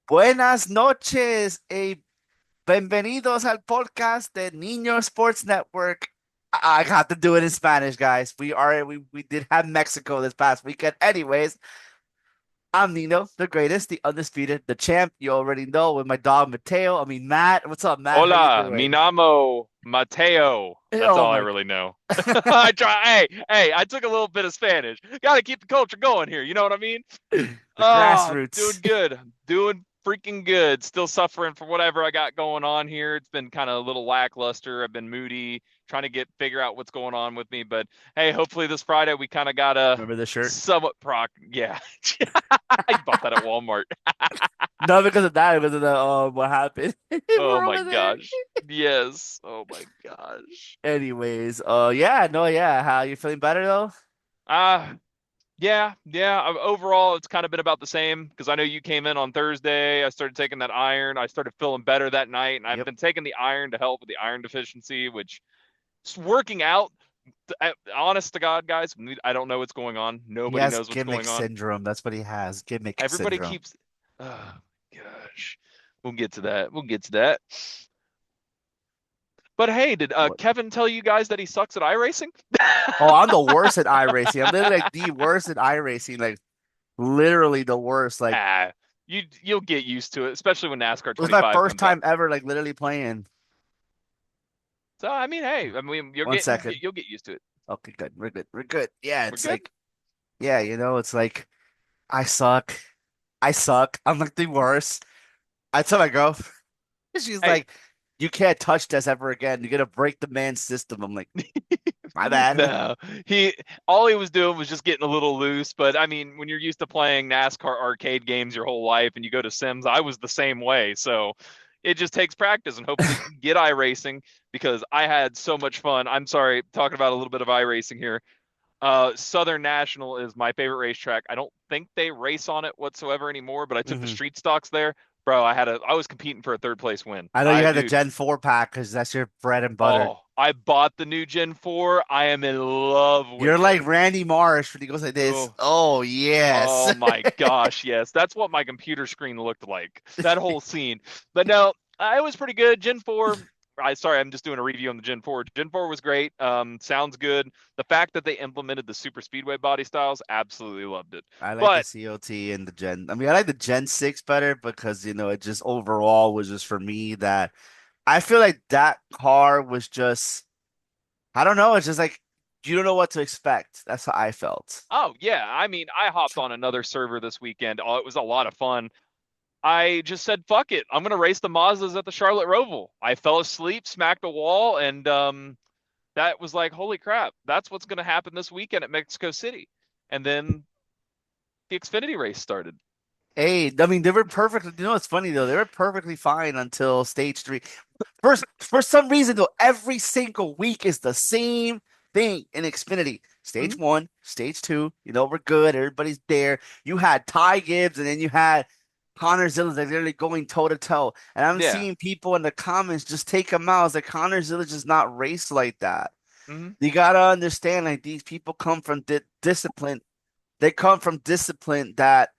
Buenas noches y bienvenidos al podcast de Niño Sports Network. I got to do it in Spanish, guys. We did have Mexico this past weekend. Anyways, I'm Nino, the greatest, the undisputed, the champ. You already know with my dog Mateo. Matt. What's up, Matt? How you Hola, mi doing? namo Mateo. That's Oh all I my, really know. I try. Hey, I took a little bit of Spanish. Got to keep the culture going here. You know what I mean? the Oh, I'm doing grassroots. good. I'm doing freaking good. Still suffering from whatever I got going on here. It's been kind of a little lackluster. I've been moody, trying to figure out what's going on with me. But hey, hopefully this Friday we kind of got a Remember this shirt? somewhat proc. Yeah, I bought that at Walmart. Not because of that, because of the what happened. Oh We're my over there. gosh. Yes. Oh my gosh. Anyways, yeah, no, yeah. How you feeling better though? Uh yeah. Overall, it's kind of been about the same because I know you came in on Thursday. I started taking that iron. I started feeling better that night, and I've Yep. been taking the iron to help with the iron deficiency, which is working out. Honest to God, guys, I don't know what's going on. He Nobody has knows what's gimmick going on. syndrome. That's what he has. Gimmick Everybody syndrome. keeps. Oh gosh, we'll get to that. We'll get to that. But hey, did What? Kevin tell you guys that he sucks at iRacing? Oh, I'm the worst at iRacing. I'm literally like the worst at iRacing. Like literally the worst. Like Ah, you'll get used to it, especially when NASCAR it was my 25 first comes out. time ever like literally playing. So I mean, hey, I mean, One second. you'll get used to it. Okay, good. We're good. We're good. Yeah, We're it's good. like yeah, it's like I suck. I suck. I'm like the worst. I tell my girl, she's Hey, like, you can't touch this ever again. You're gonna break the man's system. I'm like, my bad. no, he all he was doing was just getting a little loose. But I mean, when you're used to playing NASCAR arcade games your whole life and you go to Sims, I was the same way. So it just takes practice, and hopefully you can get iRacing because I had so much fun. I'm sorry, talking about a little bit of iRacing here. Southern National is my favorite racetrack. I don't think they race on it whatsoever anymore, but I took the Hmm. street stocks there. Bro, I was competing for a third place win. I know you I had the dude, Gen 4 pack because that's your bread and butter. oh, I bought the new Gen 4. I am in love You're with it. like Randy Marsh when he goes like this. Oh, Oh, yes. oh my gosh, yes. That's what my computer screen looked like. That whole scene. But no, it was pretty good. Gen 4, sorry, I'm just doing a review on the Gen 4. Gen 4 was great. Sounds good. The fact that they implemented the super speedway body styles, absolutely loved it. I like the But COT and the Gen. I like the Gen 6 better because, it just overall was just for me that I feel like that car was just, I don't know. It's just like, you don't know what to expect. That's how I felt. oh yeah, I mean, I hopped on another server this weekend. Oh, it was a lot of fun. I just said, fuck it. I'm gonna race the Mazdas at the Charlotte Roval. I fell asleep, smacked a wall, and that was like, holy crap, that's what's gonna happen this weekend at Mexico City. And then the Xfinity race started. Hey, they were perfectly, it's funny though. They were perfectly fine until stage three. First, for some reason though, every single week is the same thing in Xfinity. Stage Hmm. one, stage two, we're good. Everybody's there. You had Ty Gibbs and then you had Connor Zillage like literally going toe to toe. And I'm Yeah. seeing people in the comments just take him out. It's like Connor Zillage is not raced like that. Hmm. You gotta understand, like these people come from discipline. They come from discipline that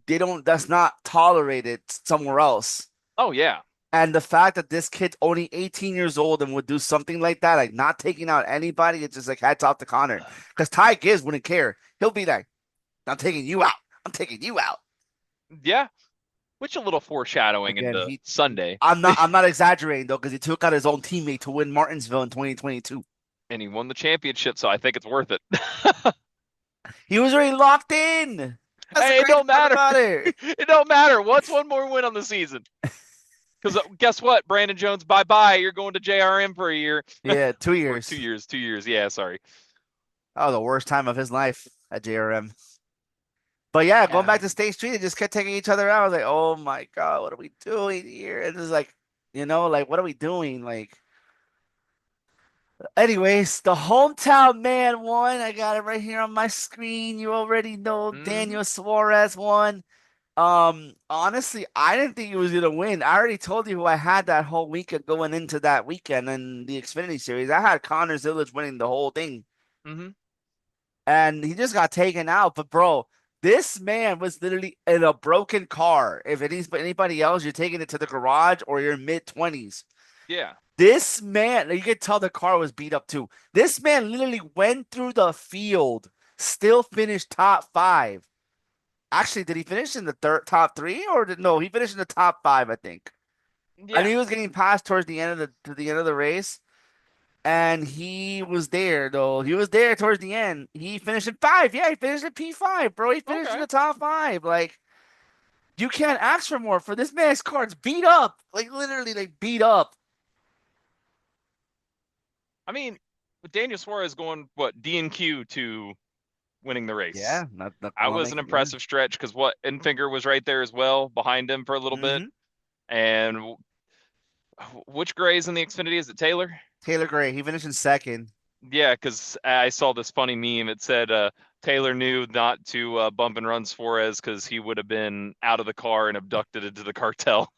that's not tolerated somewhere else. Oh yeah. And the fact that this kid's only 18 years old and would do something like that, like not taking out anybody, it's just like hats off to Connor. Because Ty Gibbs wouldn't care. He'll be like, I'm taking you out. I'm taking you out. Yeah. Which a little foreshadowing Again, into Sunday. I'm not exaggerating though, because he took out his own teammate to win Martinsville in 2022. And he won the championship, so I think it's worth it. He was already locked in. That's the Hey, it crazy don't part matter. about it. It don't matter. What's one more win on the season? Because guess what, Brandon Jones, bye bye. You're going to JRM for a year Yeah, two or two years. years. 2 years. Yeah, sorry. That was the worst time of his life at JRM. But yeah, going Yeah. back to State Street, they just kept taking each other out. I was like, oh my God, what are we doing here? And it's like, like, what are we doing? Like, anyways, the hometown man won. I got it right here on my screen. You already know Hmm. Daniel Suarez won. Honestly, I didn't think he was gonna win. I already told you who I had that whole weekend going into that weekend in the Xfinity Series. I had Connor Zillage winning the whole thing, Hmm. and he just got taken out. But bro, This man was literally in a broken car. If it is anybody else, you're taking it to the garage or you're mid 20s. Yeah. This man, you could tell the car was beat up too. This man literally went through the field, still finished top five. Actually, did he finish in the top three or no? He finished in the top five, I think. And Yeah. he was getting passed towards the end of the end of the race, and he was there though. He was there towards the end. He finished in five. Yeah, he finished in P5, bro. He finished in Okay. the top five. Like you can't ask for more for this man's car's beat up, like literally, like beat up. I mean, with Daniel Suarez going what DNQ to winning the race. Yeah, not I gonna was an make it. Yeah. impressive stretch because what Enfinger was right there as well behind him for a little bit. hmm And which Gray's in the Xfinity? Is it Taylor? Taylor Gray, he finished in second. Yeah, because I saw this funny meme. It said Taylor knew not to bump and run Suarez because he would have been out of the car and abducted into the cartel.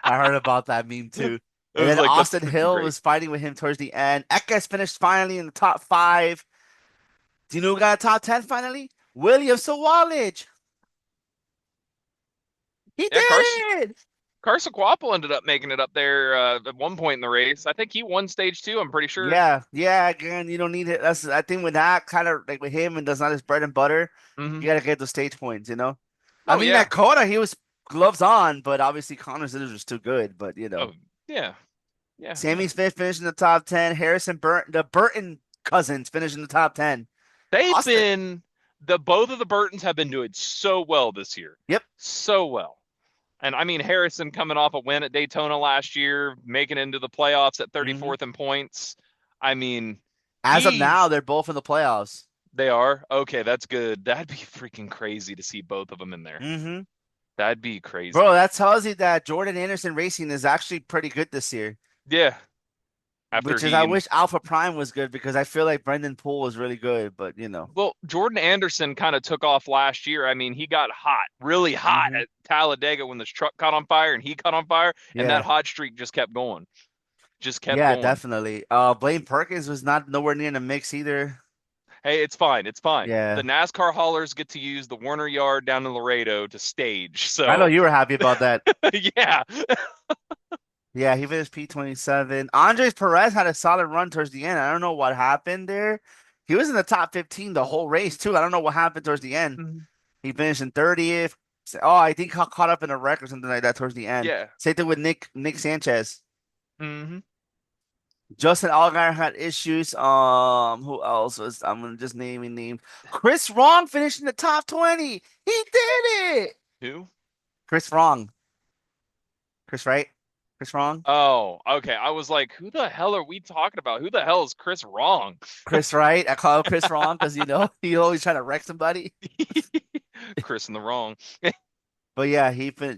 I heard about that meme too. It And was then like, that's Austin freaking Hill great. was fighting with him towards the end. Ekes finished finally in the top five. Do you know who got a top 10 finally? William Sawalage. He Yeah, did it. Carson Quapple ended up making it up there at one point in the race. I think he won stage two. I'm pretty sure. Yeah, yeah. Again, you don't need it. That's I think with that kind of like with him and that's not his bread and butter, Hmm. you gotta get those stage points, I Oh mean yeah. that Coda, he was gloves on, but obviously Connor Sitters was too good. But Oh yeah. Yeah. Yeah. Sammy Smith finished in the top 10. Harrison Burton, the Burton cousins finished in the top 10. They've Austin. been the both of the Burtons have been doing so well this year. Yep. So well. And I mean Harrison coming off a win at Daytona last year, making it into the playoffs at hmm 34th in points. I mean, As of he now, they're both in the playoffs. they are. Okay, that's good. That'd be freaking crazy to see both of them in there. hmm That'd be Bro, crazy. that tells you that Jordan Anderson Racing is actually pretty good this year. Yeah. After Which is, I he wish Alpha Prime was good because I feel like Brendan Poole was really good, but. well, Jordan Anderson kind of took off last year. I mean, he got hot, really hot hmm at Talladega when this truck caught on fire and he caught on fire, and that Yeah. hot streak just kept going. Just kept Yeah, going. definitely. Blaine Perkins was not nowhere near in the mix either. Hey, it's fine. It's fine. The Yeah. NASCAR haulers get to use the Warner Yard down in Laredo to stage. I know So, you were happy about that. yeah. Yeah, he finished P27. Andres Perez had a solid run towards the end. I don't know what happened there. He was in the top 15 the whole race too. I don't know what happened towards the end. Mhm. He finished in 30th. Oh, I think caught up in a wreck or something like that towards the end. Yeah. Same thing with Nick Sanchez. Hmm. Justin Allgaier had issues. Who else was? I'm gonna just naming names. Chris Wrong finished in the top 20. He did it. Who? Chris Wrong. Chris Wright. Chris Wrong. Oh, okay. I was like, who the hell are we talking about? Who the hell is Chris Wrong? Chris Wright. I call him Chris Wrong because he always trying to wreck somebody. Chris in the wrong. But yeah,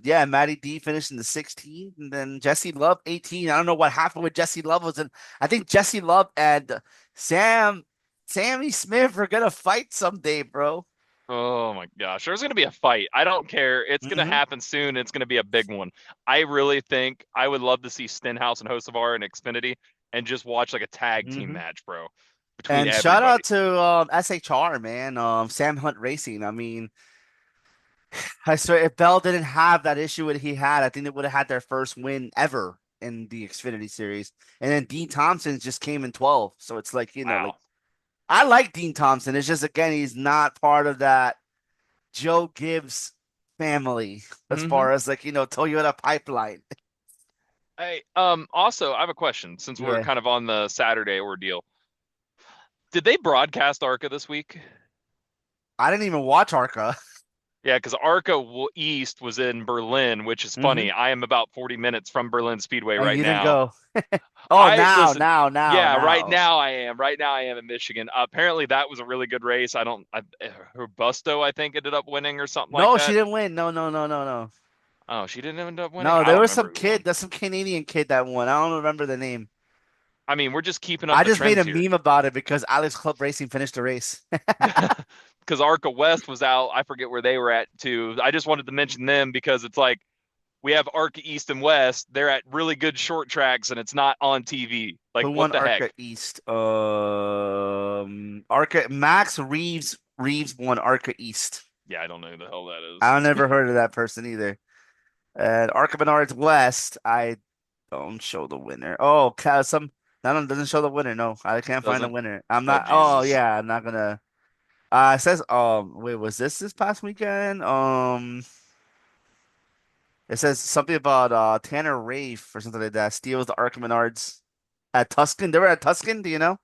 yeah, Matty D finished in the 16th, and then Jesse Love 18. I don't know what happened with Jesse Love was in. I think Jesse Love and Sammy Smith are gonna fight someday, bro. Oh my gosh, there's gonna be a fight. I don't care. It's gonna hmm happen soon. It's gonna be a big one. I really think I would love to see Stenhouse and Hocevar and Xfinity and just watch like a tag team hmm match, bro, between And shout out everybody. to SHR, man. Sam Hunt Racing. I mean, I swear if Bell didn't have that issue that he had, I think they would have had their first win ever in the Xfinity series. And then Dean Thompson just came in 12. So it's like, like Wow. I like Dean Thompson. It's just again, he's not part of that Joe Gibbs family as Hmm. far as like, Toyota pipeline. Hey, also, I have a question since we're Yeah. kind of on the Saturday ordeal. Did they broadcast ARCA this week? I didn't even watch ARCA. Yeah, because ARCA East was in Berlin, which is hmm funny. I am about 40 minutes from Berlin Speedway And right you didn't now. go. Oh, I now, listen. now, now, Yeah, right now. now I am. Right now I am in Michigan. Apparently that was a really good race. Robusto, I think, ended up winning or something like No, she that. didn't win. No, no, no, no, no. Oh, she didn't end up winning. No, I there don't was remember some who kid. won. There's some Canadian kid that won. I don't remember the name. I mean, we're just keeping up I the just made trends a here. meme about it because Alex Club Racing finished the race. Because ARCA West was out. I forget where they were at too. I just wanted to mention them because it's like we have ARCA East and West. They're at really good short tracks and it's not on TV. Like Who what won the heck? ARCA East? ARCA Max Reeves won ARCA East. Yeah, I don't know who the hell that is. I never heard of that person either. And Arca Menards West, I don't show the winner. Oh, some that one doesn't show the winner. No, I can't find the Doesn't? winner. I'm Oh, not. Oh Jesus. yeah, I'm not gonna. It says wait, was this past weekend? It says something about Tanner Rafe or something like that steals the Arca Menards at Tuscan. They were at Tuscan. Do you know?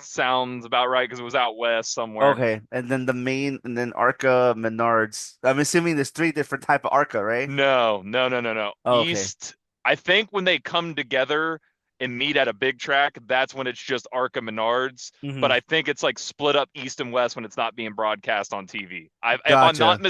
Sounds about right because it was out west somewhere. Okay, and then the main, and then Arca Menards. I'm assuming there's three different type of Arca, right? No, no, no, no, no. Oh, okay. East, I think when they come together and meet at a big track, that's when it's just Arca Menards. Hmm. But I think it's like split up east and west when it's not being broadcast on TV. If I'm not Gotcha.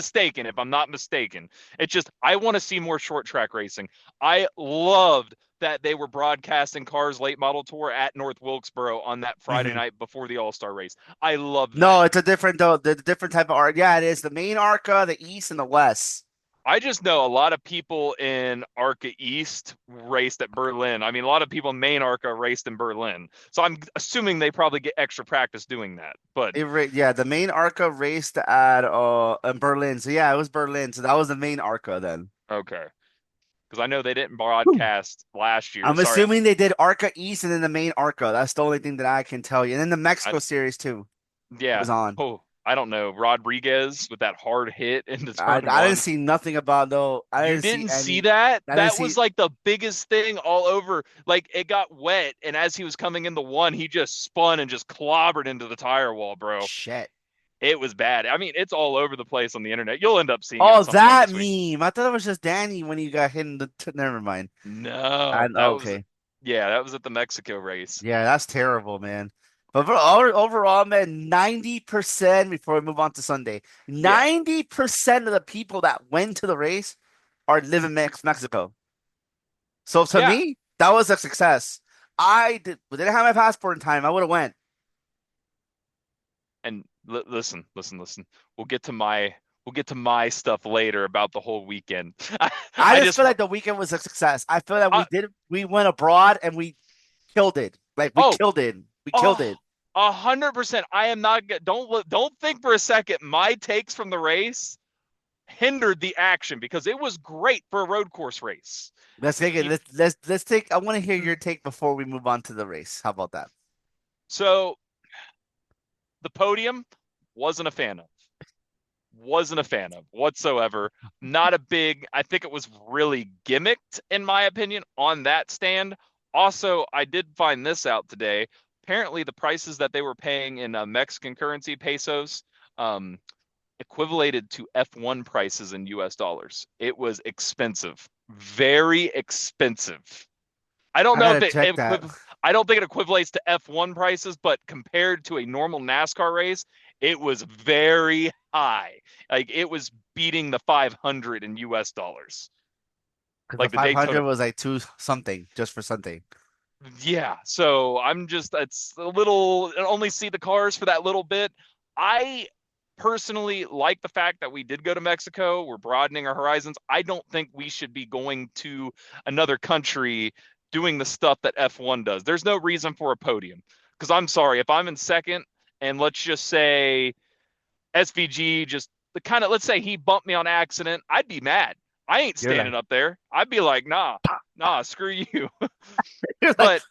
mistaken, it's just I want to see more short track racing. I loved that they were broadcasting Cars Late Model Tour at North Wilkesboro on that Friday Hmm. night before the All-Star race. I love that. No, it's a different though. The different type of art. Yeah, it is the main Arca, the east, and the west. I just know a lot of people in ARCA East raced at Berlin. I mean, a lot of people in main ARCA raced in Berlin. So I'm assuming they probably get extra practice doing that. But Yeah, the main Arca raced at in Berlin. So yeah, it was Berlin. So that was the main Arca then. okay. Because I know they didn't Hmm. broadcast last year. I'm Sorry. assuming they did Arca East and then the main Arca. That's the only thing that I can tell you. And then the I, Mexico series too yeah. was on. Oh, I don't know. Rodriguez with that hard hit into turn I didn't one. see nothing about though. I You didn't see didn't see any. that? I didn't That see was like the biggest thing all over. Like it got wet, and as he was coming in the one, he just spun and just clobbered into the tire wall, bro. shit. It was bad. I mean, it's all over the place on the internet. You'll end up seeing it Oh, at some point that this week. meme. I thought it was just Danny when he got hit in the. Never mind. No, that was, Okay. yeah, that was at the Mexico race. Yeah, that's terrible, man. But overall, man, 90% before we move on to Sunday, Yeah, 90% of the people that went to the race are live in Mexico. So to yeah. me, that was a success. Didn't have my passport in time. I would have went. And listen. We'll get to my stuff later about the whole weekend. I I just just feel like the weekend was a success. I feel that uh, we went abroad and we killed it. Like we oh killed it. We killed oh it. 100%. I am not don't think for a second my takes from the race hindered the action because it was great for a road course race. Let's take it. You, Let's take. I want to hear your take before we move on to the race. How about that? so the podium wasn't a fan of. Wasn't a fan of whatsoever. Not a big, I think it was really gimmicked, in my opinion, on that stand. Also, I did find this out today. Apparently, the prices that they were paying in Mexican currency, pesos, um, equivalated to F1 prices in US dollars. It was expensive, very expensive. I don't I know if gotta check that. I don't think it equivalates to F1 prices, but compared to a normal NASCAR race, it was very high. Like it was beating the 500 in US dollars. Because the Like the 500 Daytona. was like two something just for something. Yeah. So I'm just, it's a little, I only see the cars for that little bit. I personally like the fact that we did go to Mexico. We're broadening our horizons. I don't think we should be going to another country doing the stuff that F1 does. There's no reason for a podium. Because I'm sorry, if I'm in second and let's just say SVG just the kind of, let's say he bumped me on accident, I'd be mad. I ain't You're standing like, up there. I'd be like, nah, "Pa, pa." nah, screw you. You're like,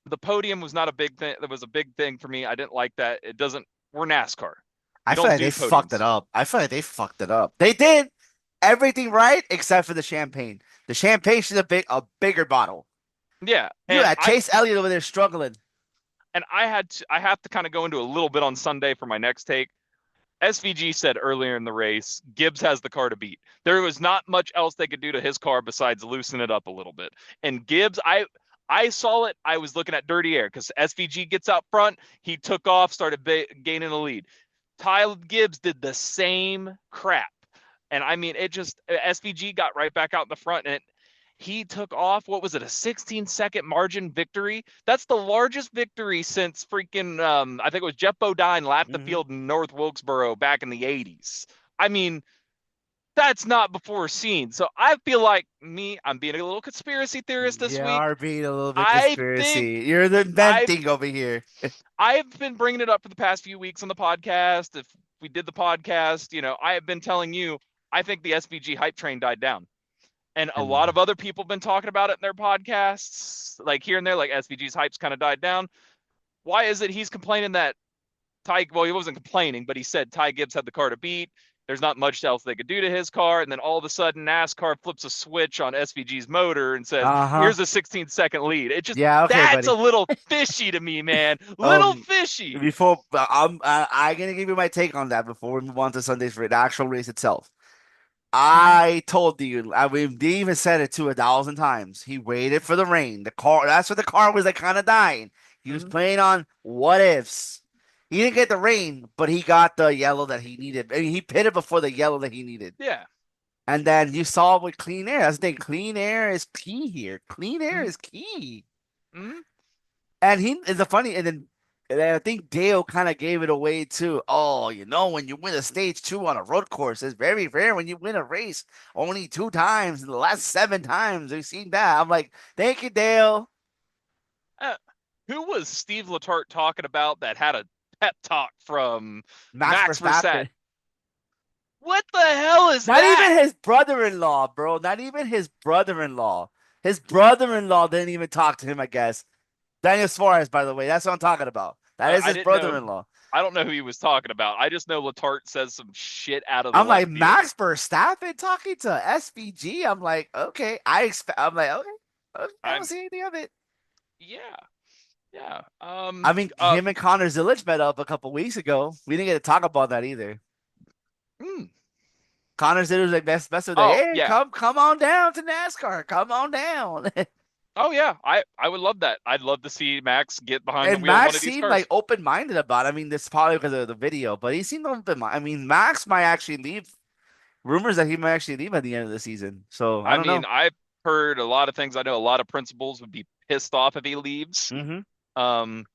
But the podium was not a big thing. That was a big thing for me. I didn't like that. It doesn't, we're NASCAR. I We feel don't like do they fucked it podiums. up. I feel like they fucked it up. They did everything right except for the champagne. The champagne should have been a bigger bottle. Yeah. You had Chase Elliott over there struggling. I have to kind of go into a little bit on Sunday for my next take. SVG said earlier in the race, Gibbs has the car to beat. There was not much else they could do to his car besides loosen it up a little bit. And Gibbs, I saw it. I was looking at dirty air because SVG gets out front. He took off, started gaining the lead. Ty Gibbs did the same crap. And I mean, it just, SVG got right back out in the front and he took off. What was it? A 16-second margin victory. That's the largest victory since freaking, I think it was Jeff Bodine lapped the Hmm. field in North Wilkesboro back in the 80s. I mean, that's not before seen. So I feel like I'm being a little conspiracy theorist this You week. are being a little bit I think conspiracy. You're the I've inventing over here. I've been bringing it up for the past few weeks on the podcast. If we did the podcast, I have been telling you, I think the SVG hype train died down. And a lot And of other people have been talking about it in their podcasts, like here and there, like SVG's hype's kind of died down. Why is it he's complaining that well, he wasn't complaining, but he said Ty Gibbs had the car to beat. There's not much else they could do to his car. And then all of a sudden, NASCAR flips a switch on SVG's motor and says, uh-huh. here's a 16-second lead. It just, Yeah, okay, that's a buddy. little fishy to me, man. Little fishy. Before I'm gonna give you my take on that before we move on to Sundays for the actual race itself. Mhm. I told you, I mean, they even said it to 1,000 times. He waited for the rain. The car, that's what the car was like, kind of dying. He was Mhm. playing on what ifs. He didn't get the rain, but he got the yellow that he needed. I mean, he pitted before the yellow that he needed. Yeah. And then you saw with clean air. That's the thing. Clean air is key here. Clean air Mhm. is key. Mhm. And he is a funny, and I think Dale kind of gave it away too. Oh, when you win a stage two on a road course, it's very rare when you win a race only 2 times in the last 7 times. We've seen that. I'm like, thank you, Dale. Uh, who was Steve Letarte talking about that had a pep talk from Max Max Verstappen? Verstappen. What the hell is Not that? even his brother-in-law, bro. Not even his brother-in-law. His brother-in-law didn't even talk to him, I guess. Daniel Suarez, by the way. That's what I'm talking about. That is I his didn't know. brother-in-law. I don't know who he was talking about. I just know Letarte says some shit out of the I'm like left field. Max Verstappen talking to SVG. I'm like, okay. I'm like, okay. Okay, I don't I'm see anything of it. yeah, yeah. I mean, him and Connor Zilic met up a couple weeks ago. We didn't get to talk about that either. mm, Connor Zilic was like best of the oh hey, yeah. come on down to NASCAR. Come on down. Oh yeah. I would love that. I'd love to see Max get behind the And wheel of one Max of these seemed like cars. open-minded about it. I mean, this is probably because of the video, but he seemed open-minded. I mean, Max might actually leave. Rumors that he might actually leave at the end of the season. So I I don't mean, know. I've heard a lot of things. I know a lot of principals would be pissed off if he leaves. Hmm. Um,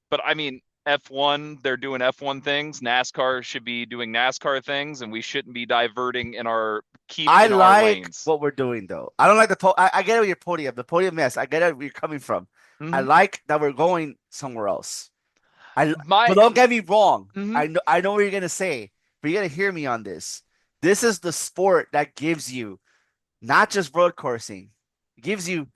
but I mean, F1, they're doing F1 things. NASCAR should be doing NASCAR things, and we shouldn't be diverting in our keep I in our like lanes. what we're doing though. I don't like I get it with your podium. The podium, yes, I get it where you're coming from. I Hmm. like that we're going somewhere else. But My, don't get me wrong. mhm. I know what you're gonna say, but you gotta hear me on this. This is the sport that gives you not just road coursing, it gives you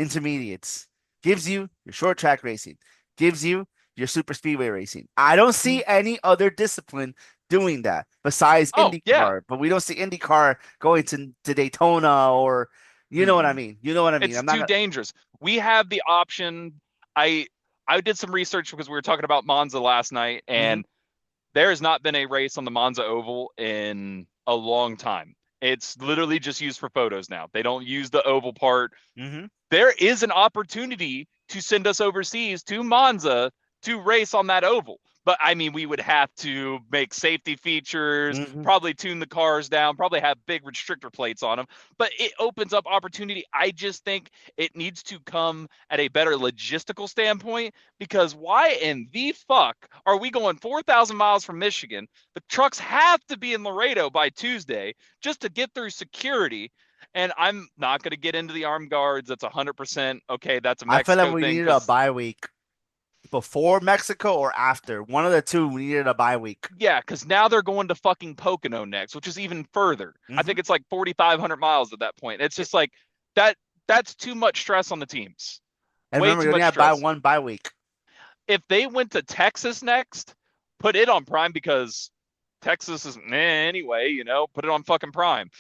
intermediates, gives you your short track racing, gives you your super speedway racing. I don't see any other discipline doing that besides Oh yeah. IndyCar, but we don't see IndyCar going to Daytona or you know what I Mm-mm. mean. You know what I mean. It's I'm too not. dangerous. We have the option. I I did some research because we were talking about Monza last night, Hmm. and there has not been a race on the Monza Oval in a long time. It's literally just used for photos now. They don't use the oval part. Hmm. There is an opportunity to send us overseas to Monza to race on that oval. But I mean, we would have to make safety features, Hmm. probably tune the cars down, probably have big restrictor plates on them. But it opens up opportunity. I just think it needs to come at a better logistical standpoint because why in the fuck are we going 4,000 miles from Michigan? The trucks have to be in Laredo by Tuesday just to get through security. And I'm not going to get into the armed guards. That's 100% okay. That's a I feel like Mexico we thing needed a because, bye week before Mexico or after. One of the two, we needed a bye week. yeah, because now they're going to fucking Pocono next, which is even further. I Hmm. think it's like 4,500 miles at that point. It's just like that. That's too much stress on the teams. And Way remember, too you only much have stress. one bye week. If they went to Texas next, put it on Prime because Texas is anyway, put it on fucking Prime.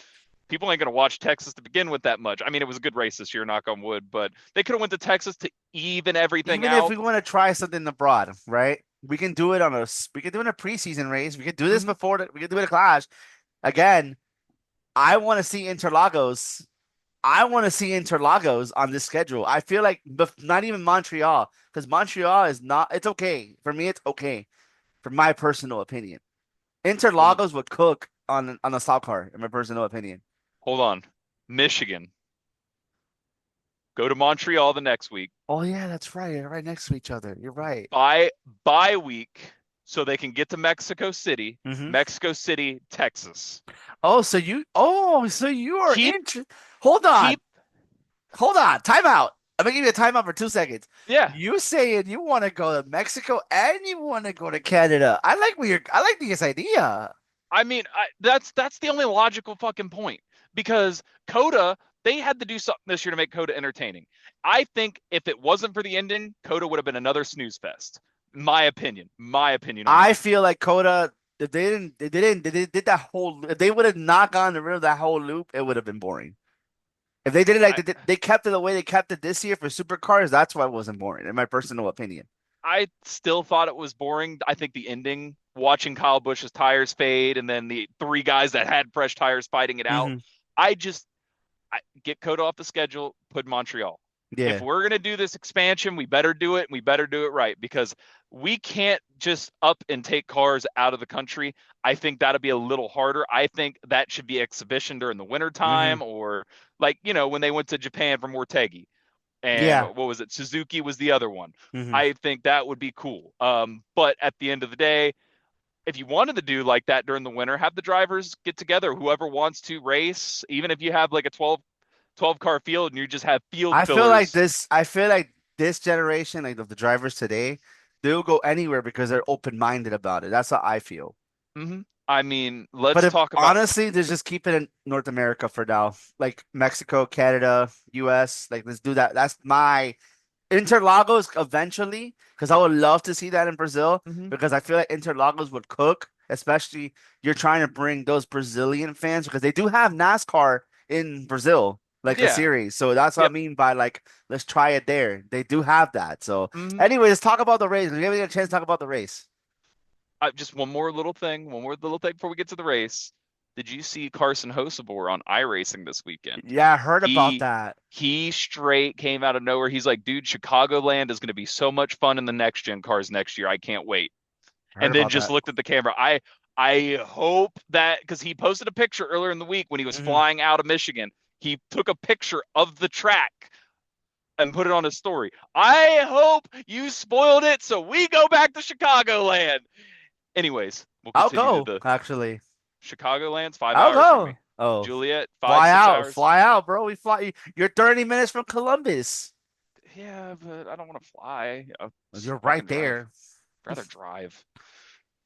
People ain't gonna watch Texas to begin with that much. I mean, it was a good race this year, knock on wood, but they could have went to Texas to even everything Even if out. we want to try something abroad, right? We can do it in a preseason race. We could do this Mhm. before we could do it a Clash. Again, I want to see Interlagos. I want to see Interlagos on this schedule. I feel like not even Montreal, because Montreal is not. It's okay for me. It's okay for my personal opinion. Hold, Interlagos would cook on a stock car, in my personal opinion. hold on, Michigan. Go to Montreal the next week. Oh yeah, that's right. They're right next to each other. You're right. Bye week so they can get to Mexico City. Hmm. Mexico City, Texas. Oh, so you are Keep Hold on. keep Hold on. Time out. I'm gonna give you a timeout for 2 seconds. Yeah. You saying you want to go to Mexico and you want to go to Canada. I like where you're. I like this idea. I mean, that's the only logical fucking point because Coda, they had to do something this year to make Coda entertaining. I think if it wasn't for the ending, Coda would have been another snooze fest. My opinion on I that. feel like Coda. If they did that whole. If they would have not gone the rim of that whole loop, it would have been boring. If they did it like I they kept it the way they kept it this year for supercars, that's why it wasn't boring, in my personal opinion. I still thought it was boring. I think the ending, watching Kyle Busch's tires fade, and then the three guys that had fresh tires fighting it out. Hmm. I just get Coda off the schedule, put Montreal. If Yeah. we're going to do this expansion, we better do it and we better do it right because we can't just up and take cars out of the country. I think that'll be a little harder. I think that should be exhibition during the winter Hmm. time or like, when they went to Japan for Mortegi and Yeah. what was it? Suzuki was the other one. Hmm. I think that would be cool. But at the end of the day, if you wanted to do like that during the winter, have the drivers get together, whoever wants to race, even if you have like a 12 car field and you just have field I feel like fillers. this. I feel like this generation, like of the drivers today, they'll go anywhere because they're open minded about it. That's how I feel. I mean, But let's if talk about. honestly, they just keep it in North America for now, like Mexico, Canada, US. Like let's do that. That's my Interlagos eventually, because I would love to see that in Brazil Mhm. because I feel like Interlagos would cook, especially you're trying to bring those Brazilian fans because they do have NASCAR in Brazil, like a Yeah. series. So that's what I Yep. mean by like, let's try it there. They do have that. So, hmm anyway, let's talk about the race. We haven't get a chance to talk about the race. Just one more little thing before we get to the race. Did you see Carson Hocevar on iRacing this weekend? Yeah, I heard about He that. he straight came out of nowhere. He's like, dude, Chicagoland is going to be so much fun in the next gen cars next year. I can't wait. I heard And then about just that. looked at the camera. I hope that because he posted a picture earlier in the week when he was Hmm. flying out of Michigan. He took a picture of the track and put it on his story. I hope you spoiled it so we go back to Chicagoland. Anyways, we'll I'll continue to go, the actually. Chicagoland's five I'll hours from me. go. Oh, Juliet, five, fly six out, hours. fly out, bro. We fly. You're 30 minutes from Columbus. Yeah, but I don't want to fly. I'll You're right fucking drive. there. I'd rather drive.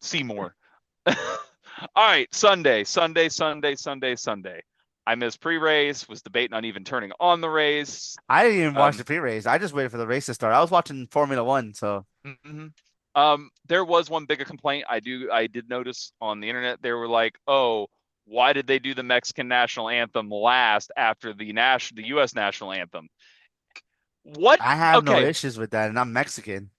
See more. All right, Sunday. I missed pre-race, was debating on even turning on the race. I didn't even watch Um, the pre-race. I just waited for the race to start. I was watching Formula One, so mhm. There was one bigger complaint I did notice on the internet. They were like, "Oh, why did they do the Mexican national anthem last after the U.S. national anthem?" What? I have no Okay, issues with that, and I'm Mexican.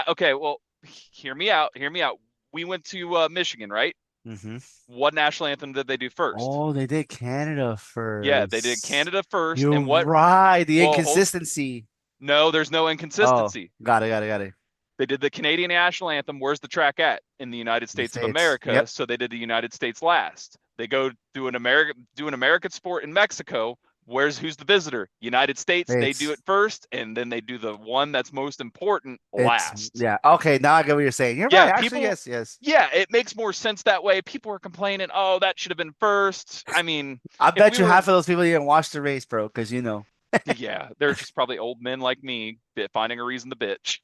okay. Well, hear me out. Hear me out. We went to Michigan, right? Hmm. What national anthem did they do first? Oh, they did Canada Yeah, they did first. Canada first. You're And what? right. The Well, hold. inconsistency. No, there's no Oh, inconsistency. got it. They did the Canadian national anthem. Where's the track at? In the United The States of States. America. Yep. So they did the United States last. They go do an American sport in Mexico. Who's the visitor? United States. They do it It's first, and then they do the one that's most important it's last. yeah. Okay, now I get what you're saying. You're right. Yeah, Actually, people. yes, yes. Yeah, it makes more sense that way. People are complaining, oh, that should have been first. I mean, I if bet we you were, half of those people didn't watch the race, bro, because you know. yeah, they're just probably old men like me finding a reason to bitch.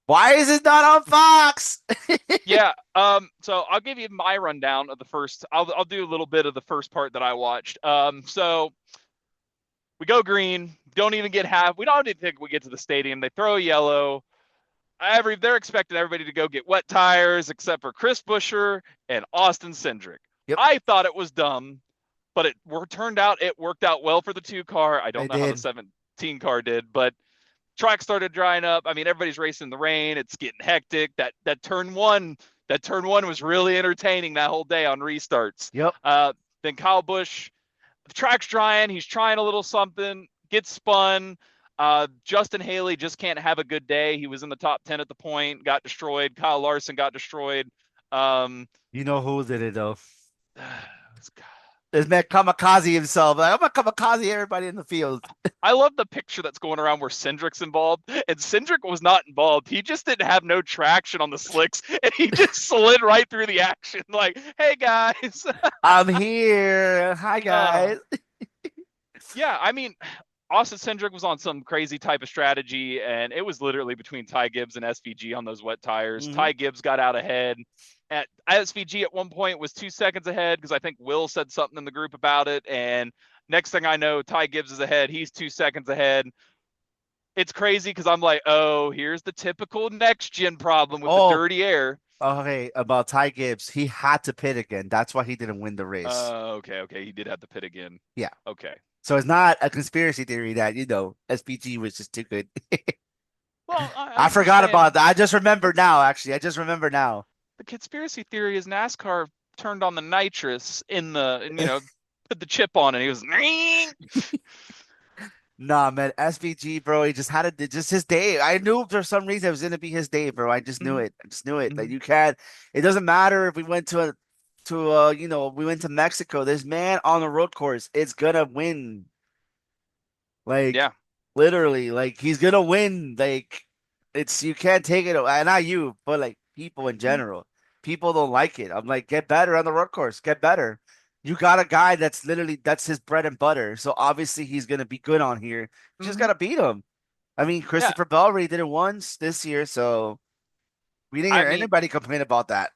Why is it not on Fox? Yeah. So I'll give you my rundown of the first. I'll do a little bit of the first part that I watched. So we go green. Don't even get half. We don't even think we get to the stadium. They throw a yellow. They're expecting everybody to go get wet tires except for Chris Buescher and Austin Cindric. Yep, I thought it was dumb, but turned out it worked out well for the 2 car. I they don't know how the did. 17 car did, but track started drying up. I mean, everybody's racing in the rain. It's getting hectic. That turn one was really entertaining that whole day on restarts. Yep. Uh, then Kyle Busch, the track's drying. He's trying a little something, gets spun. Justin Haley just can't have a good day. He was in the top 10 at the point, got destroyed. Kyle Larson got destroyed. Um, You know who did it though. God, This man kamikaze himself. Like, I'm gonna kamikaze everybody in the field. I love the picture that's going around where Cindric's involved, and Cindric was not involved. He just didn't have no traction on the slicks, and he just slid right through the action. Like, hey guys, I'm here. Hi uh, guys. yeah. I mean, Austin Cindric was on some crazy type of strategy, and it was literally between Ty Gibbs and SVG on those wet tires. Hmm. Ty Gibbs got out ahead. At SVG at one point was 2 seconds ahead because I think Will said something in the group about it. And next thing I know, Ty Gibbs is ahead. He's 2 seconds ahead. It's crazy because I'm like, oh, here's the typical next gen problem with the Oh, dirty air. okay. About Ty Gibbs, he had to pit again. That's why he didn't win the race. Okay. He did have to pit again. Yeah. Okay. So it's not a conspiracy theory that, SPG was just too good. Well, I I'm just forgot saying about that. I just remembered now, actually. I just remember now. the conspiracy theory is NASCAR turned on the nitrous and put the chip on it. He was, Nah, man, SVG, bro, he just had just his day. I knew for some reason it was gonna be his day, bro. I just knew Mhm, it. I just knew it. Like mhm. you can't. It doesn't matter if we went we went to Mexico. This man on the road course, it's gonna win. Like Yeah. literally, like he's gonna win. Like it's you can't take it. Not you, but like people in Mhm, general. People don't like it. I'm like, get better on the road course. Get better. You got a guy that's his bread and butter. So obviously he's gonna be good on here. You just mhm. gotta beat him. I mean, Yeah. Christopher Bell already did it once this year, so we didn't I hear mean, anybody complain about that.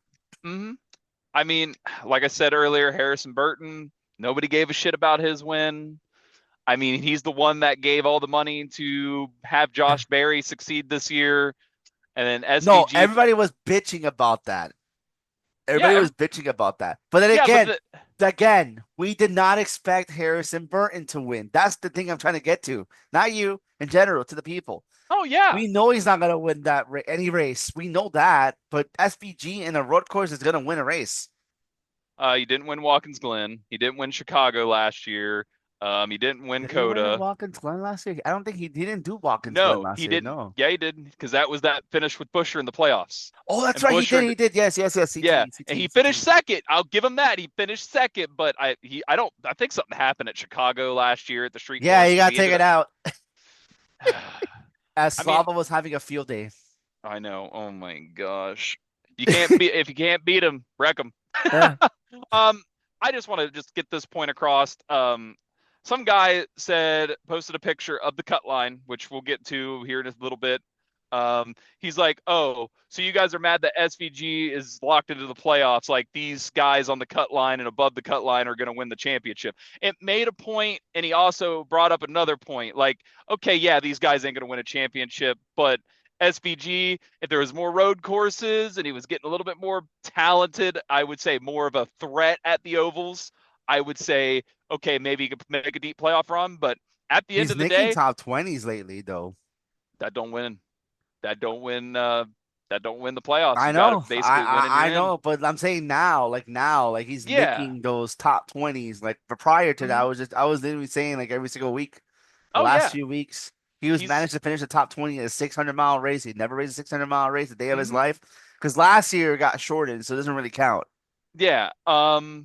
mhm. I mean, like I said earlier, Harrison Burton, nobody gave a shit about his win. I mean, he's the one that gave all the money to have Josh Berry succeed this year. And then No, SVG, everybody was bitching about that. yeah, Everybody was bitching about that. But then yeah, but again, we did not expect Harrison Burton to win. That's the thing I'm trying to get to. Not you, in general, to the people. oh yeah, We know he's not going to win any race. We know that. But SPG in a road course is going to win a race. he didn't win Watkins Glen. He didn't win Chicago last year. He didn't win Did he win Coda. Watkins Glen last year? I don't think he didn't do Watkins Glen No, last he year. didn't. No. Yeah, he did because that was that finish with Busher in the playoffs. Oh, that's And right. He Busher, did. He did. Yes, yes, yes. yeah, CT, and he CT, finished CT. second. I'll give him that. He finished second, but I don't. I think something happened at Chicago last year at the street Yeah, course he because got he ended taken up. out as I mean, Slava was having a field day. I know. Oh my gosh, you can't beat if you can't beat him, wreck him. Yeah. um, I just want to just get this point across. Some guy posted a picture of the cut line, which we'll get to here in a little bit. He's like, "Oh, so you guys are mad that SVG is locked into the playoffs? Like these guys on the cut line and above the cut line are going to win the championship." It made a point, and he also brought up another point. Like, okay, yeah, these guys ain't going to win a championship, but SVG, if there was more road courses and he was getting a little bit more talented, I would say more of a threat at the ovals. I would say, okay, maybe he could make a deep playoff run, but at the end He's of the making day, top 20s lately, though. that don't win. That don't win. That don't win the playoffs. I You got to know. basically win and you're I in. know, but I'm saying now, like he's Yeah. making those top 20s. Like but prior to that, Mhm. I was literally saying like every single week, the Oh last yeah. few weeks, he was He's. managed to finish the top 20 in a 600-mile race. He never raced a 600-mile race a day of his Mhm. life. Because last year got shortened, so it doesn't really count. Yeah.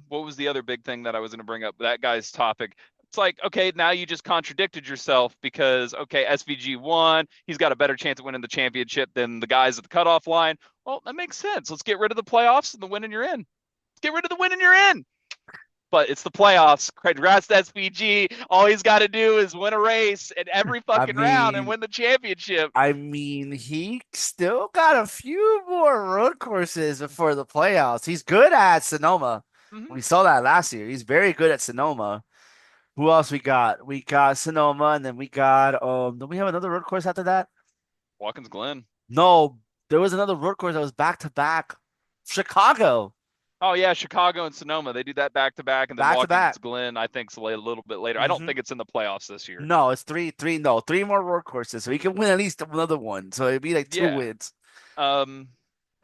What was the other big thing that I was going to bring up? That guy's topic. It's like, okay, now you just contradicted yourself because, okay, SVG won. He's got a better chance of winning the championship than the guys at the cutoff line. Well, that makes sense. Let's get rid of the playoffs and the win and you're in. Let's get rid of the win and you're in. But it's the playoffs. Congrats to SVG. All he's got to do is win a race in every I fucking round and mean, win the championship. he still got a few more road courses before the playoffs. He's good at Sonoma. Mm-hmm. We saw that last year. He's very good at Sonoma. Who else we got? We got Sonoma, and then we got don't we have another road course after that? Watkins Glen. No, there was another road course that was back to back. Chicago, Oh yeah, Chicago and Sonoma. They do that back to back, and then back to Watkins back. Glen. I think, is a little bit later. I don't Hmm. think it's in the playoffs this year. No, it's three more road courses, so he can win at least another one. So it'd be like two Yeah. wins. Um.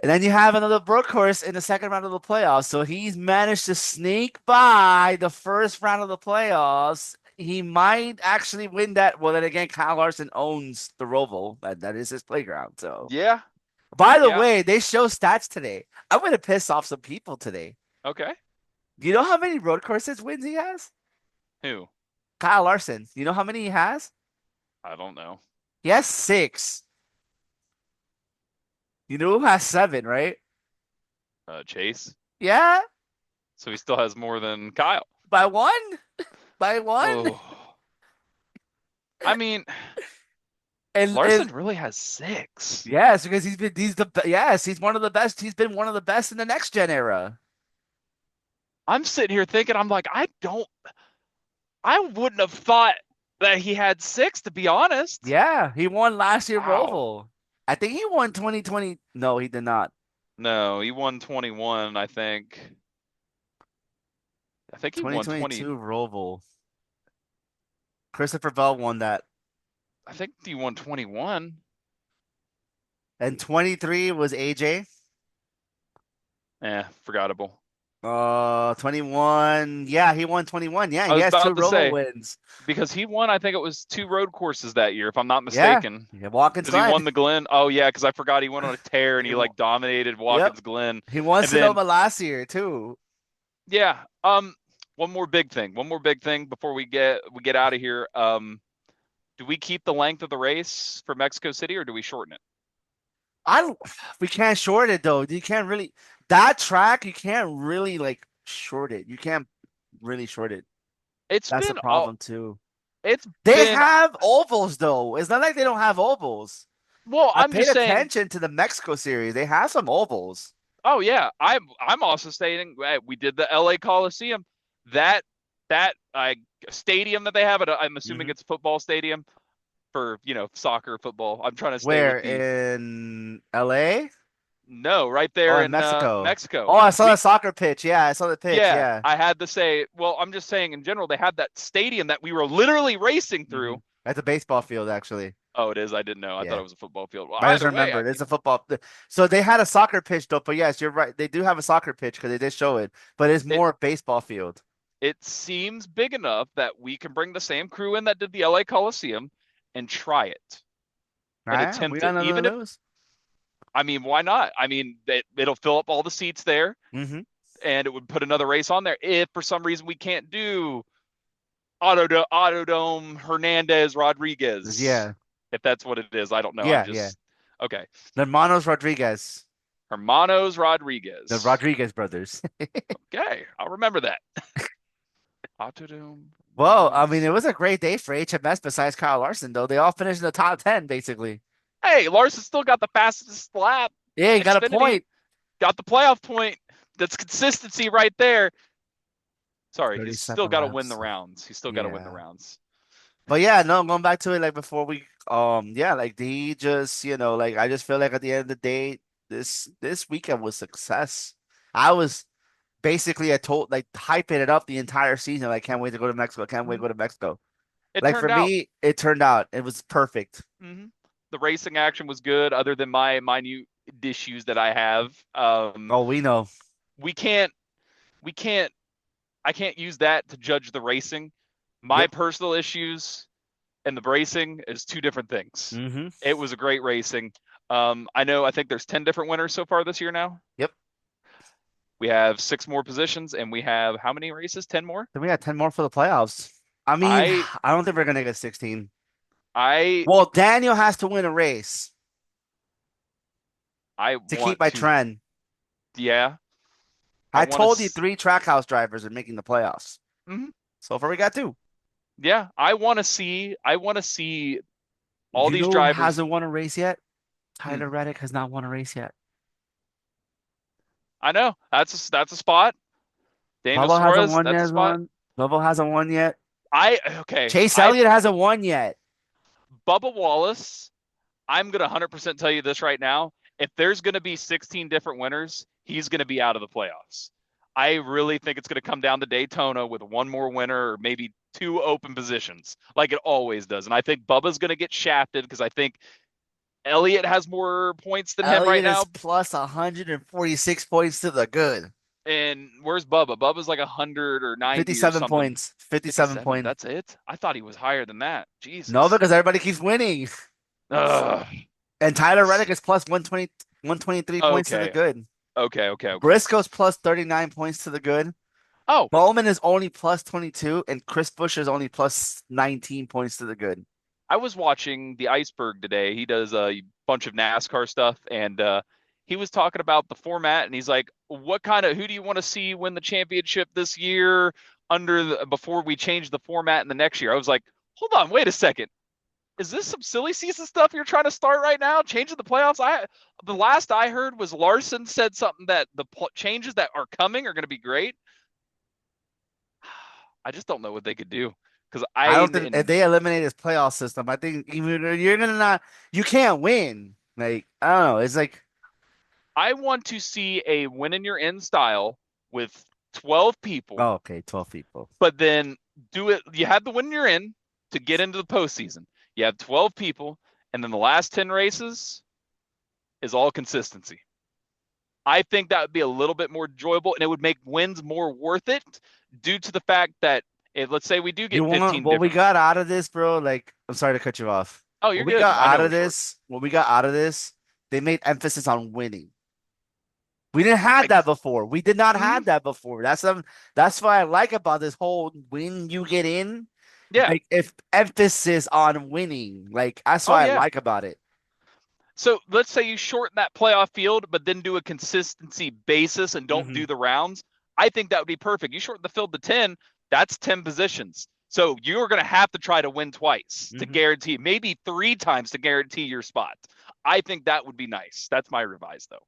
And then you have another road course in the second round of the playoffs. So he's managed to sneak by the first round of the playoffs. He might actually win that. Well, then again, Kyle Larson owns the Roval. That is his playground. So, Yeah. by the Yeah. way, they show stats today. I'm gonna piss off some people today. Okay. Do you know how many road courses wins he has? Who? Kyle Larson. You know how many he has? I don't know. He has six. You know who has seven, right? Chase. Yeah, So he still has more than Kyle. by one. By one. Oh. I mean, And Larson really has 6. yes, because he's one of the best. He's been one of the best in the next gen era. I'm sitting here thinking, I'm like, I wouldn't have thought that he had 6, to be honest. Yeah, he won last year Wow. Roval. I think he won 2020. No, he did not. No, he won 21, I think. I think he won 20. 2022 Roval. Christopher Bell won that. I think he won 21. And 23 was AJ. Forgettable. 21. Yeah, he won 21. Yeah, I he was has two about to Roval say, wins. because he won, I think it was 2 road courses that year, if I'm not Yeah, mistaken. yeah, Watkins Because he Glen. won the Glen. Oh yeah, because I forgot he went on a tear and He he won. like dominated Yep, Watkins Glen. he won And then Sonoma last year too. yeah, one more big thing. One more big thing before we get out of here. Do we keep the length of the race for Mexico City or do we shorten it? I don't. We can't short it though. You can't really that track. You can't really like short it. You can't really short it. It's That's the been all problem too. it's They been have ovals though. It's not like they don't have ovals. well, I I'm paid just saying, attention to the Mexico series. They have some ovals. oh yeah, I'm also stating we did the LA Coliseum. That that stadium that they have I'm assuming Hmm. it's a football stadium for, soccer, football. I'm trying to stay Where with the in LA? no, right Oh, there in in Mexico. Oh, Mexico. I saw the We soccer pitch. Yeah, I saw the pitch. Yeah, Yeah. I had to say, well, I'm just saying in general, they had that stadium that we were literally racing Hmm. through. That's a baseball field, actually. Oh, it is. I didn't know. I thought Yeah. it was a football field. Well, I just either way, I remembered it's mean, a football. So they had a soccer pitch though, but yes, you're right. They do have a soccer pitch because they did show it, but it's it more baseball field. it seems big enough that we can bring the same crew in that did the LA Coliseum and try it All and right, we attempt got it. nothing to Even if, lose. I mean, why not? I mean, it'll fill up all the seats there Hmm. and it would put another race on there. If for some reason we can't do Autodome Hernandez Rodriguez, Yeah, if that's what it is, I don't know. I'm yeah. just okay. The Hermanos Rodriguez, Hermanos the Rodriguez. Rodriguez brothers. Okay, I'll remember that. Autodome Well, I mean, Hernandez. it was a great day for HMS besides Kyle Larson, though. They all finished in the top 10, basically. Hey, Larson still got the fastest lap. Yeah, he got a Xfinity point. got the playoff point. That's consistency right there. Sorry, he's still 37 got to win the laps. rounds. He's still got to win the Yeah. rounds. But yeah, no, going back to it, like before yeah, like he just, like I just feel like at the end of the day, this weekend was success. I was basically I told like hyping it up the entire season. Like, can't wait to go to Mexico. Can't wait to Mhm. go to Mexico. It Like for turned out. me, it turned out it was perfect. Mhm. The racing action was good, other than my minute issues that I have. Oh, we know. We can't. We can't. I can't use that to judge the racing. My Yep. personal issues and the racing is two different things. Hmm. It was a great racing. I think there's 10 different winners so far this year now. Yep. We have 6 more positions and we have how many races? 10 more? Then we got 10 more for the playoffs. I mean, I I don't think we're gonna get 16. I Well, Daniel has to win a race I to keep want my to trend. yeah, I I want to told you three Trackhouse drivers are making the playoffs. mhm. So far, we got two. Yeah, I want to see all You these know who drivers. hasn't won a race yet? Hmm, Tyler Reddick has not won a race yet. I know. That's a spot. Daniel Bubba hasn't Suarez, won that's a yet. spot. Bubba hasn't won yet. I okay. Chase I Elliott hasn't won yet. Bubba Wallace, I'm going to 100% tell you this right now. If there's going to be 16 different winners, he's going to be out of the playoffs. I really think it's going to come down to Daytona with one more winner or maybe 2 open positions, like it always does. And I think Bubba's going to get shafted because I think Elliott has more points than him right Elliott is now. plus 146 points to the good. And where's Bubba? Bubba's like 100 or 90 or 57 something. points. 57 57. points. That's it. I thought he was higher than that. No, Jesus. because everybody keeps winning. Ugh. And Tyler Reddick is plus 120, 123 points to the Okay. good. Okay. Briscoe's plus 39 points to the good. Oh, Bowman is only plus 22, and Chris Bush is only plus 19 points to the good. I was watching the Iceberg today. He does a bunch of NASCAR stuff, and he was talking about the format, and he's like, who do you want to see win the championship this year before we change the format in the next year? I was like, hold on, wait a second. is this some silly season stuff you're trying to start right now? Changing the playoffs? The last I heard was Larson said something that the changes that are coming are going to be great. I just don't know what they could do because I don't think if they eliminate this playoff system, I think even you're gonna not you can't win. Like I don't know. It's like I want to see a win in your end style with 12 people, oh, okay, 12 people. but then do it. You have the win in your end to get into the postseason. You have 12 people, and then the last 10 races is all consistency. I think that would be a little bit more enjoyable, and it would make wins more worth it due to the fact that if let's say we do You get want 15 what we different. got out of this, bro? Like I'm sorry to cut you off. Oh, you're What we good. got I out know of we're short. this, what we got out of this, they made emphasis on winning. We didn't have that before. We did not Mhm. have that before. That's what I like about this whole when you get in, Yeah. like if emphasis on winning. Like that's Oh what I yeah. like about it. So let's say you shorten that playoff field, but then do a consistency basis and don't Hmm. do the rounds. I think that would be perfect. You shorten the field to 10, that's 10 positions. So you're going to have to try to win twice to Hmm. guarantee, maybe 3 times to guarantee your spot. I think that would be nice. That's my revise, though.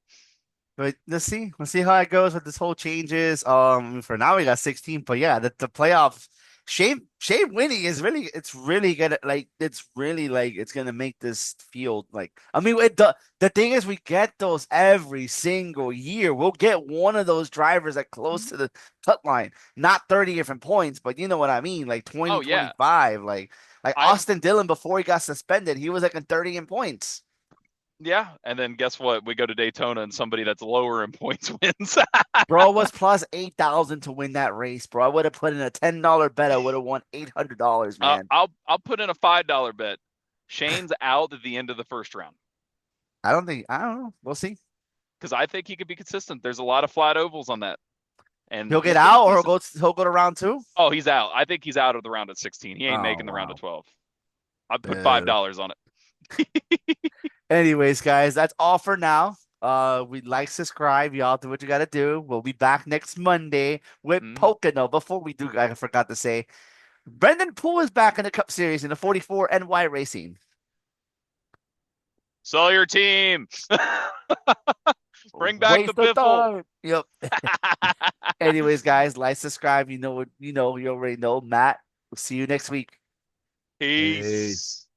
But let's see. Let's see how it goes with this whole changes. For now we got 16, but yeah, the playoff Shane winning is really it's really gonna like it's really like it's gonna make this field like I mean the thing is we get those every single year. We'll get one of those drivers that close to the cut line, not 30 different points, but you know what I mean, like 20, Oh, yeah. 25, like I Austin Dillon before he got suspended, he was like in 30 in points. Yeah, and then guess what? We go to Daytona and somebody that's lower in points wins. Bro was plus 8,000 to win that race, bro. I would have put in a $10 bet. I would have won $800, man. I'll put in a $5 bet. Shane's out at the end of the first round I don't know. We'll see. because I think he could be consistent. There's a lot of flat ovals on that, and He'll get he's been out or decent. he'll go to round two. Oh, he's out. I think he's out of the round at 16. He ain't Oh, making the round of wow. 12. I'd put five Boo. dollars on it. Anyways, guys, that's all for now. We like, subscribe, y'all do what you gotta do. We'll be back next Monday with Mhm. Pocono. Before we do, I forgot to say, Brendan Poole is back in the Cup Series in the 44 NY Racing. Sell your team. Bring back the Waste of biffle. time. Yep. Anyways, guys, like, subscribe. You know what you know. You already know. Matt, we'll see you next week. Peace. Peace.